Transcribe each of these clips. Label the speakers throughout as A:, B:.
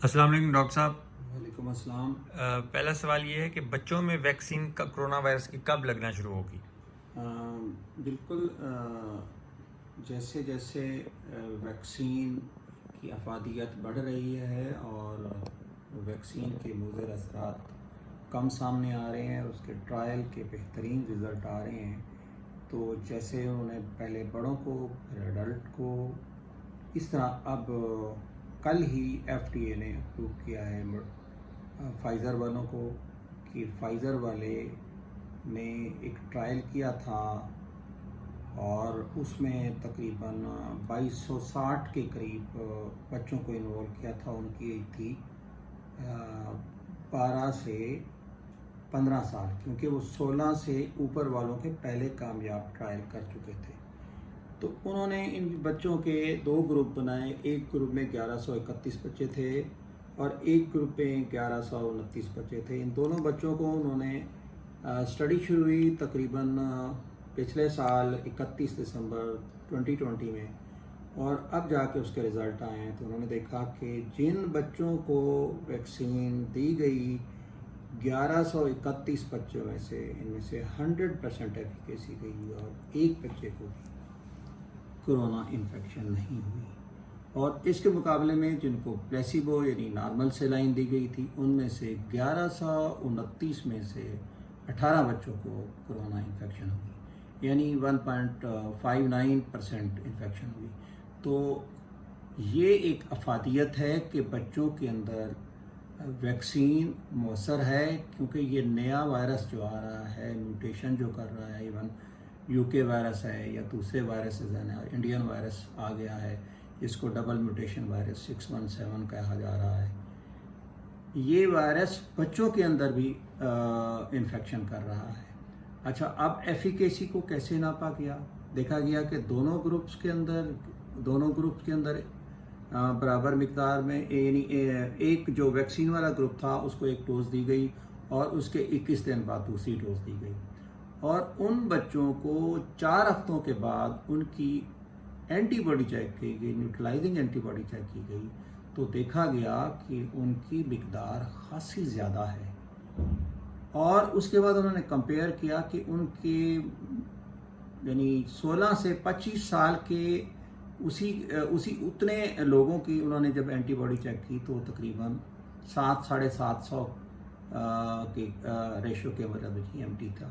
A: السلام علیکم ڈاکٹر صاحب۔
B: وعلیکم السلام۔
A: پہلا سوال یہ ہے کہ بچوں میں ویکسین کرونا وائرس کی کب لگنا شروع ہوگی؟
B: بالکل، جیسے جیسے ویکسین کی افادیت بڑھ رہی ہے اور ویکسین کے مضر اثرات کم سامنے آ رہے ہیں، اس کے ٹرائل کے بہترین رزلٹ آ رہے ہیں، تو جیسے انہوں نے پہلے بڑوں کو پھر ایڈلٹ کو، اس طرح اب کل ہی ایف ڈی اے نے اپروو کیا ہے فائزر والوں کو، کہ فائزر والے نے ایک ٹرائل کیا تھا اور اس میں تقریباً 2260 کے قریب بچوں کو انرول کیا تھا۔ ان کی ایج تھی 12 سے 15 سال، کیونکہ وہ 16 سے اوپر والوں کے پہلے کامیاب ٹرائل کر چکے تھے۔ تو انہوں نے ان بچوں کے 2 گروپ بنائے، ایک گروپ میں 1131 بچے تھے اور ایک گروپ میں 1129 بچے تھے۔ ان دونوں بچوں کو انہوں نے اسٹڈی شروع ہوئی تقریباً پچھلے سال 31 دسمبر 2020 میں، اور اب جا کے اس کے رزلٹ آئے ہیں۔ تو انہوں نے دیکھا کہ جن بچوں کو ویکسین دی گئی 1131 بچوں میں سے، ان میں سے 100% ایفیکیسی گئی اور ایک بچے کو بھی کرونا انفیکشن نہیں ہوئی۔ اور اس کے مقابلے میں جن کو پلیسیبو یعنی نارمل سیلائن دی گئی تھی، ان میں سے 1129 میں سے 18 بچوں کو کرونا انفیکشن ہوئی، یعنی 1.59% انفیکشن ہوئی۔ تو یہ ایک افادیت ہے کہ بچوں کے اندر ویکسین مؤثر ہے، کیونکہ یہ نیا وائرس جو آ رہا ہے، میوٹیشن جو کر رہا ہے، ایون یو کے وائرس ہے یا دوسرے وائرسز ہیں، انڈین وائرس آ گیا ہے جس کو ڈبل میوٹیشن وائرس 617 کہا جا رہا ہے۔ یہ وائرس بچوں کے اندر بھی انفیکشن کر رہا ہے۔ اچھا، اب ایفیکیسی کو کیسے ناپا گیا؟ دیکھا گیا کہ دونوں گروپس کے اندر برابر مقدار میں، یعنی ایک جو ویکسین والا گروپ تھا اس کو ایک ڈوز دی گئی اور اس کے 21 دن بعد دوسری ڈوز دی گئی، اور ان بچوں کو 4 ہفتوں کے بعد ان کی اینٹی باڈی چیک کی گئی، نیوٹرلائزنگ اینٹی باڈی چیک کی گئی، تو دیکھا گیا کہ ان کی مقدار خاصی زیادہ ہے۔ اور اس کے بعد انہوں نے کمپیئر کیا کہ ان کے یعنی 16 سے 25 سال کے اسی اتنے لوگوں کی انہوں نے جب اینٹی باڈی چیک کی تو تقریباً 700-750 کے ریشو کے مطلب جی ایم ٹی تھا،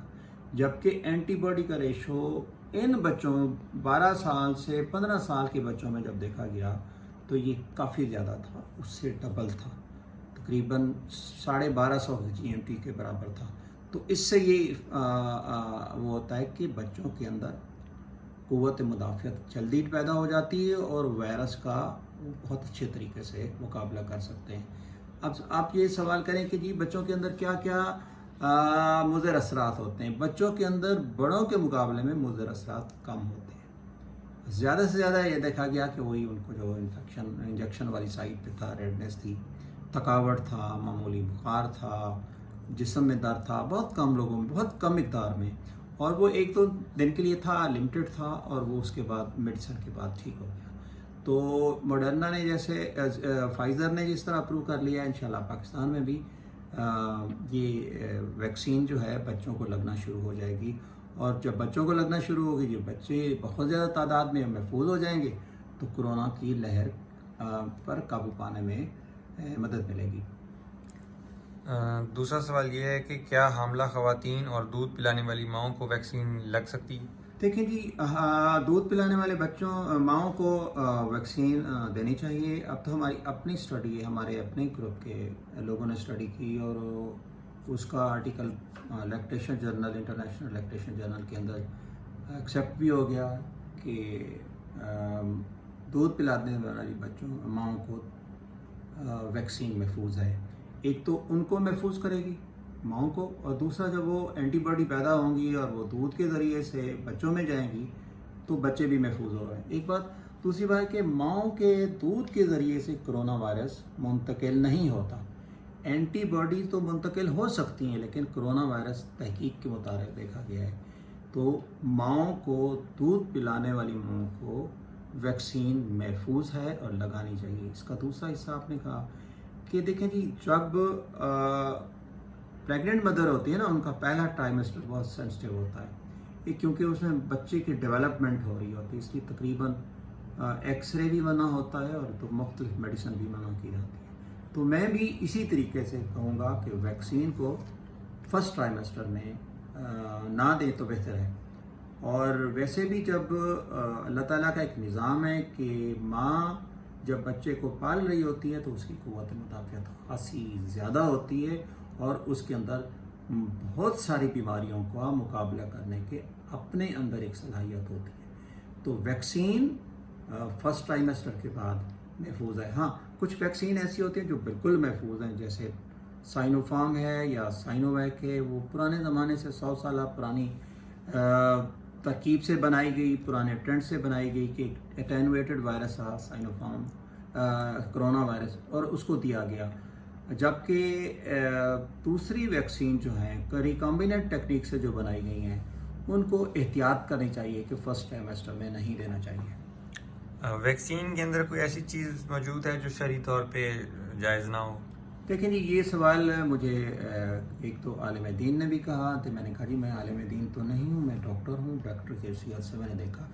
B: جبکہ اینٹی باڈی کا ریشو ان بچوں 12 سال سے 15 سال کے بچوں میں جب دیکھا گیا تو یہ کافی زیادہ تھا، اس سے ڈبل تھا، تقریباً 1250 جی ایم ٹی کے برابر تھا۔ تو اس سے یہ وہ ہوتا ہے کہ بچوں کے اندر قوت مدافعت جلدی پیدا ہو جاتی ہے اور وائرس کا بہت اچھے طریقے سے مقابلہ کر سکتے ہیں۔ اب آپ یہ سوال کریں کہ جی بچوں کے اندر کیا کیا مضر اثرات ہوتے ہیں؟ بچوں کے اندر بڑوں کے مقابلے میں مضر اثرات کم ہوتے ہیں۔ زیادہ سے زیادہ یہ دیکھا گیا کہ وہی ان کو جو انجیکشن والی سائٹ پہ تھا، ریڈنس تھی، تھکاوٹ تھا، معمولی بخار تھا، جسم میں درد تھا، بہت کم لوگوں میں، بہت کم مقدار میں، اور وہ 1-2 دن کے لیے تھا، لمیٹڈ تھا، اور وہ اس کے بعد میڈیسن کے بعد ٹھیک ہو گیا۔ تو ماڈرنا نے جیسے فائزر نے جس طرح اپروو کر لیا، انشاءاللہ پاکستان میں بھی یہ ویکسین جو ہے بچوں کو لگنا شروع ہو جائے گی، اور جب بچوں کو لگنا شروع ہوگی، جو بچے بہت زیادہ تعداد میں محفوظ ہو جائیں گے تو کرونا کی لہر پر قابو پانے میں مدد ملے گی۔
A: دوسرا سوال یہ ہے کہ کیا حاملہ خواتین اور دودھ پلانے والی ماؤں کو ویکسین لگ سکتی ہے؟
B: دیکھیں جی، دودھ پلانے والے ماؤں کو ویکسین دینی چاہیے۔ اب تو ہماری اپنی اسٹڈی ہے، ہمارے اپنے گروپ کے لوگوں نے اسٹڈی کی، اور اس کا article lactation general, international lactation general کے اندر ایکسیپٹ بھی ہو گیا کہ دودھ پلانے والی ماؤں کو ویکسین محفوظ ہے۔ ایک تو ان کو محفوظ کرے گی، ماؤں کو، اور دوسرا جب وہ اینٹی باڈی پیدا ہوں گی اور وہ دودھ کے ذریعے سے بچوں میں جائیں گی تو بچے بھی محفوظ ہو رہے ہیں۔ ایک بات، دوسری بات کہ ماؤں کے دودھ کے ذریعے سے کرونا وائرس منتقل نہیں ہوتا۔ اینٹی باڈی تو منتقل ہو سکتی ہیں، لیکن کرونا وائرس تحقیق کے مطابق دیکھا گیا ہے تو ماؤں کو، دودھ پلانے والی ماؤں کو ویکسین محفوظ ہے اور لگانی چاہیے۔ اس کا دوسرا حصہ آپ نے کہا کہ دیکھیں جی جب پریگننٹ مدر ہوتی ہے نا، ان کا پہلا ٹرائمیسٹر بہت سینسٹیو ہوتا ہے، کیونکہ اس میں بچے کی ڈیولپمنٹ ہو رہی ہوتی ہے، اس لیے تقریباً ایکس رے بھی منع ہوتا ہے اور تو مختلف میڈیسن بھی منع کی جاتی ہے. تو میں بھی اسی طریقے سے کہوں گا کہ ویکسین کو فرسٹ ٹرائمیسٹر میں نہ دیں تو بہتر ہے. اور ویسے بھی جب اللہ تعالیٰ کا ایک نظام ہے کہ ماں جب بچے کو پال رہی ہوتی ہے تو اس کی قوت مدافعت خاصی زیادہ ہوتی ہے اور اس کے اندر بہت ساری بیماریوں کا مقابلہ کرنے کے اپنے اندر ایک صلاحیت ہوتی ہے. تو ویکسین فرسٹ ٹرائمیسٹر کے بعد محفوظ ہے. ہاں کچھ ویکسین ایسی ہوتی ہیں جو بالکل محفوظ ہیں، جیسے سائنو فارم ہے یا سائنو ویک ہے. وہ پرانے زمانے سے 100 سالہ پرانی ترکیب سے بنائی گئی، پرانے ٹرینڈ سے بنائی گئی کہ اٹینویٹڈ وائرس تھا سائنو فارم کرونا وائرس، اور اس کو دیا گیا. جبکہ دوسری ویکسین جو ہیں ریکمبیننٹ ٹیکنیک سے جو بنائی گئی ہیں ان کو احتیاط کرنی چاہیے کہ فرسٹ ٹرائمیسٹر میں نہیں لینا چاہیے.
A: ویکسین کے اندر کوئی ایسی چیز موجود ہے جو شرعی طور پہ جائز نہ ہو؟
B: دیکھیں جی یہ سوال مجھے ایک تو عالم دین نے بھی کہا، تو میں نے کہا جی میں عالم دین تو نہیں ہوں، میں ڈاکٹر ہوں. ڈاکٹر کی حیثیت سے میں نے دیکھا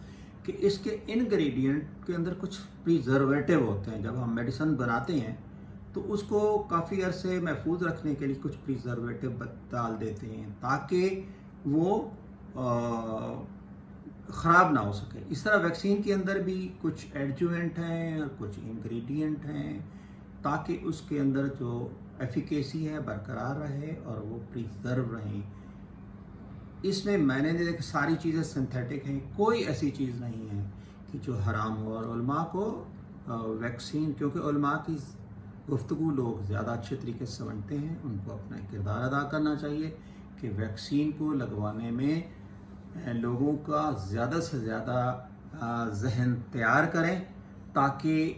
B: کہ اس کے انگریڈینٹ کے اندر کچھ پریزرویٹو ہوتے ہیں. جب ہم میڈیسن بناتے ہیں تو اس کو کافی عرصے محفوظ رکھنے کے لیے کچھ پریزرویٹو ڈال دیتے ہیں تاکہ وہ خراب نہ ہو سکے. اس طرح ویکسین کے اندر بھی کچھ ایڈجوینٹ ہیں اور کچھ انگریڈینٹ ہیں تاکہ اس کے اندر جو ایفیکیسی ہے برقرار رہے اور وہ پریزرو رہیں. اس میں نے دیکھا ساری چیزیں سنتھیٹک ہیں، کوئی ایسی چیز نہیں ہے کہ جو حرام ہو. اور علماء کو ویکسین، کیونکہ علماء کی گفتگو لوگ زیادہ اچھے طریقے سے سمجھتے ہیں، ان کو اپنا کردار ادا کرنا چاہیے کہ ویکسین کو لگوانے میں لوگوں کا زیادہ سے زیادہ ذہن تیار کریں تاکہ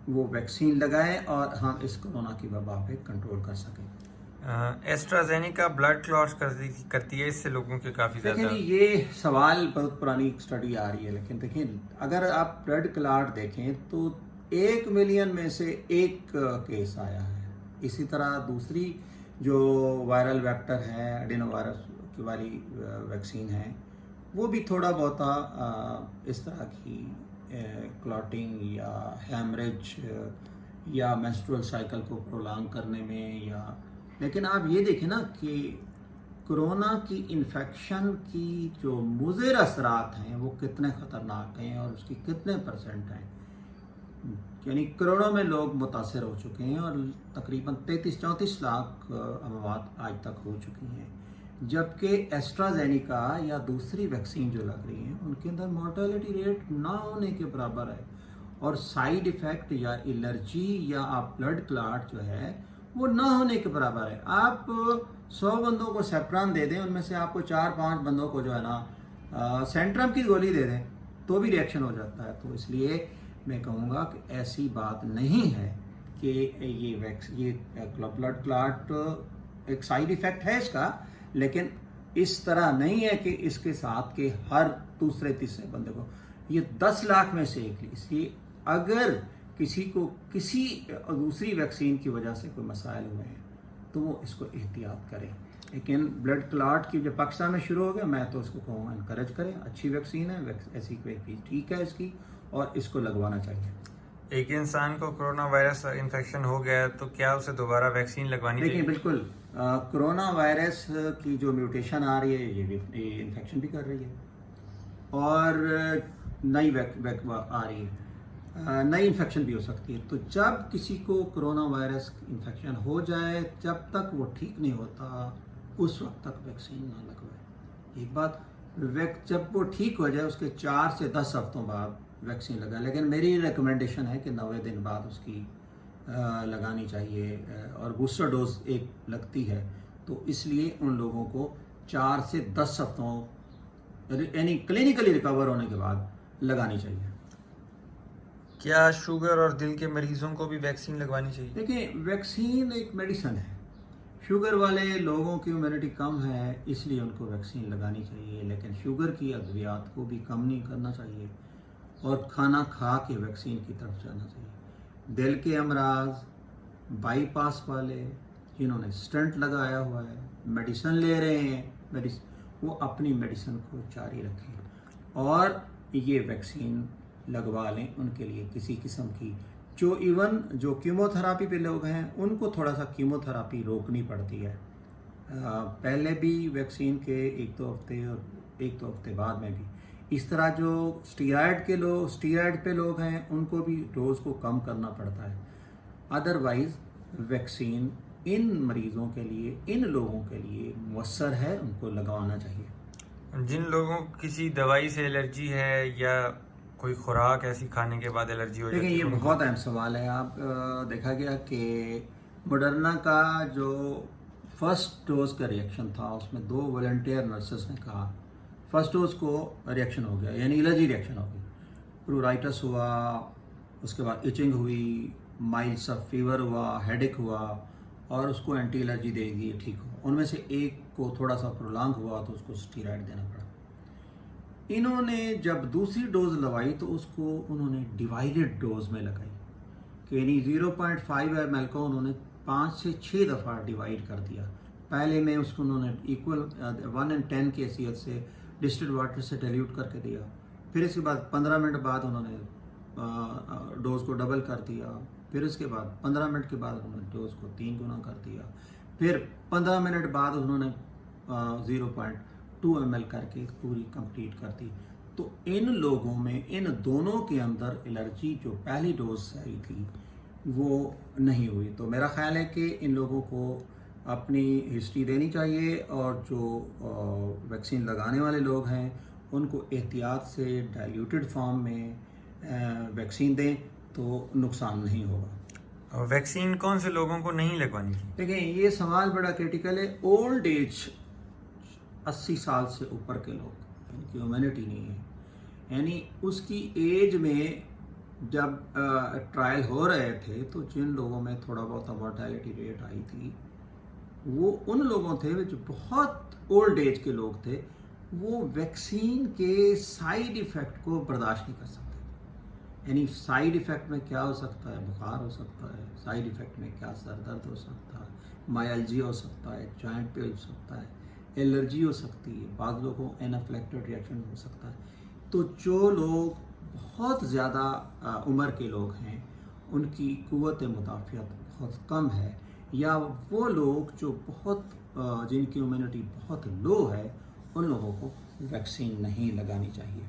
B: وہ ویکسین لگائیں اور ہم اس کورونا کی وبا پہ کنٹرول کر سکیں.
A: ایسٹرازینیکا بلڈ کلوٹ کرتی ہے، اس سے لوگوں کے کافی
B: دیکھیں
A: زیادہ.
B: جی یہ سوال بہت پرانی اسٹڈی آ رہی ہے، لیکن دیکھیں اگر آپ بلڈ کلاٹ دیکھیں تو 1 ملین میں سے 1 کیس آیا ہے. اسی طرح دوسری جو وائرل ویکٹر ہے ایڈینو وائرس والی ویکسین ہے وہ بھی تھوڑا بہتا اس طرح کی کلاٹنگ یا ہیمریج یا مینسٹرول سائیکل کو پرولانگ کرنے میں یا. لیکن آپ یہ دیکھیں نا کہ کرونا کی انفیکشن کی جو مضر اثرات ہیں وہ کتنے خطرناک ہیں اور اس کی کتنے % ہیں. یعنی کروڑوں میں لوگ متاثر ہو چکے ہیں اور تقریباً 33-34 لاکھ اموات آج تک ہو چکی ہیں. جبکہ ایسٹرازینیکا یا دوسری ویکسین جو لگ رہی ہیں ان کے اندر مورٹیلٹی ریٹ نہ ہونے کے برابر ہے اور سائیڈ ایفیکٹ یا الرجی یا آپ بلڈ کلاٹ جو ہے وہ نہ ہونے کے برابر ہے. آپ 100 بندوں کو سیپران دے دیں، ان میں سے آپ کو 4-5 بندوں کو جو ہے نا سینٹرم کی گولی دے دیں تو بھی ریئیکشن ہو جاتا ہے. تو اس لیے میں کہوں گا کہ ایسی بات نہیں ہے کہ یہ بلڈ کلاٹ ایک سائیڈ ایفیکٹ ہے اس کا، لیکن اس طرح نہیں ہے کہ اس کے ساتھ کہ ہر دوسرے تیسرے بندے کو. یہ 10 لاکھ میں سے ایک. اس لیے اگر کسی کو کسی دوسری ویکسین کی وجہ سے کوئی مسائل ہوئے ہیں تو وہ اس کو احتیاط کریں. لیکن بلڈ کلاٹ کی جو پاکستان میں شروع ہو گیا، میں تو اس کو کہوں گا انکریج کریں. اچھی ویکسین ہے، ایسی کوئی چیز ٹھیک ہے اس کی اور اس کو لگوانا چاہیے.
A: ایک انسان کو کرونا وائرس انفیکشن ہو گیا ہے تو کیا اسے دوبارہ ویکسین لگوانی چاہیے؟
B: دیکھیں بالکل کرونا وائرس کی جو میوٹیشن آ رہی ہے یہ انفیکشن بھی کر رہی ہے اور نئی آ رہی ہے، نئی انفیکشن بھی ہو سکتی ہے. تو جب کسی کو کرونا وائرس انفیکشن ہو جائے، جب تک وہ ٹھیک نہیں ہوتا اس وقت تک ویکسین نہ لگوائے. ایک بات، جب وہ ٹھیک ہو جائے اس کے 4 سے 10 ہفتوں بعد ویکسین لگائے. لیکن میری ریکمنڈیشن ہے کہ 90 دن بعد اس کی لگانی چاہیے اور بوسٹر ڈوز ایک لگتی ہے. تو اس لیے ان لوگوں کو 4 سے 10 ہفتوں یعنی کلینکلی ریکور ہونے کے بعد لگانی چاہیے.
A: کیا شوگر اور دل کے مریضوں کو بھی ویکسین لگوانی چاہیے؟
B: دیکھیں ویکسین ایک میڈیسن ہے. شوگر والے لوگوں کی امیونٹی کم ہے اس لیے ان کو ویکسین لگانی چاہیے، لیکن شوگر کی ادویات کو بھی کم نہیں کرنا چاہیے اور کھانا کھا کے ویکسین کی طرف جانا چاہیے. دل کے امراض، بائی پاس والے جنہوں نے اسٹنٹ لگایا ہوا ہے، میڈیسن لے رہے ہیں، وہ اپنی میڈیسن کو جاری رکھیں اور یہ ویکسین لگوا لیں. ان کے لیے کسی قسم کی جو کیمو تھراپی پہ لوگ ہیں ان کو تھوڑا سا کیمو تھراپی روکنی پڑتی ہے. پہلے بھی ویکسین کے ایک دو ہفتے بعد میں بھی. اس طرح جو اسٹیرائڈ پہ لوگ ہیں ان کو بھی ڈوز کو کم کرنا پڑتا ہے. ادروائز ویکسین ان مریضوں کے لیے، ان لوگوں کے لیے مؤثر ہے، ان کو لگوانا چاہیے.
A: جن لوگوں کو کسی دوائی سے الرجی ہے یا کوئی خوراک ایسی کھانے کے بعد الرجی ہو جاتی ہے.
B: لیکن یہ بہت اہم سوال ہے. آپ دیکھا گیا کہ مڈرنا کا جو فرسٹ ڈوز کا ریئیکشن تھا اس میں 2 والنٹیئر نرسز نے کہا فرسٹ ڈوز کو ریئیکشن ہو گیا، یعنی الرجی ریئیکشن ہو گئی، پرورائٹس ہوا، اس کے بعد ایچنگ ہوئی، مائلڈ سا فیور ہوا، ہیڈک ہوا اور اس کو اینٹی الرجی دے دی ٹھیک ہو. ان میں سے ایک کو تھوڑا سا پرولانگ ہوا تو اس کو اسٹیرائڈ دینا پڑا. انہوں نے جب دوسری ڈوز لگائی تو اس کو انہوں نے ڈیوائیڈڈ ڈوز میں لگائی کہ یعنی 0.5 ml کو انہوں نے 5 سے 6 دفعہ ڈیوائیڈ کر دیا. پہلے میں اس کو انہوں نے ایکول 1:10 کی حیثیت سے ڈسٹلڈ واٹر سے ڈیلیوٹ کر کے دیا. پھر اس کے بعد 15 منٹ بعد انہوں نے ڈوز کو ڈبل کر دیا. پھر اس کے بعد 15 منٹ کے بعد انہوں نے ڈوز کو 3 گنا کر دیا. پھر 15 منٹ بعد انہوں نے 0.2 ml کر کے پوری کمپلیٹ کر دی. تو ان لوگوں میں ان دونوں کے اندر الرجی جو پہلی ڈوز سے آئی تھی وہ نہیں ہوئی. تو میرا خیال ہے کہ ان لوگوں کو اپنی ہسٹری دینی چاہیے اور جو ویکسین لگانے والے لوگ ہیں ان کو احتیاط سے ڈائلیوٹڈ فارم میں ویکسین دیں تو نقصان نہیں ہوگا.
A: ویکسین کون سے لوگوں کو نہیں لگوانی چاہیے؟
B: دیکھیں یہ سوال بڑا کرٹیکل ہے. اولڈ ایج 80 سال سے اوپر کے لوگ ان کی ہیومینٹی نہیں ہے، یعنی اس کی ایج میں جب ٹرائل ہو رہے تھے تو جن لوگوں میں تھوڑا بہت مورٹیلٹی ریٹ آئی تھی وہ ان لوگوں تھے جو بہت اولڈ ایج کے لوگ تھے. وہ ویکسین کے سائیڈ ایفیکٹ کو برداشت نہیں کر سکتے. یعنی سائیڈ ایفیکٹ میں کیا ہو سکتا ہے؟ بخار ہو سکتا ہے، سائیڈ ایفیکٹ میں کیا سر درد ہو سکتا ہے، مائلجی ہو سکتا ہے، جوائنٹ پین ہو سکتا ہے، الرجی ہو سکتی ہے، بعض لوگوں کو اینافلیکٹڈ ریئیکشن ہو سکتا ہے. تو جو لوگ بہت زیادہ عمر کے لوگ ہیں ان کی قوت مدافعت بہت کم ہے، یا وہ لوگ جو جن کی امیونٹی بہت لو ہے ان لوگوں کو ویکسین نہیں لگانی چاہیے.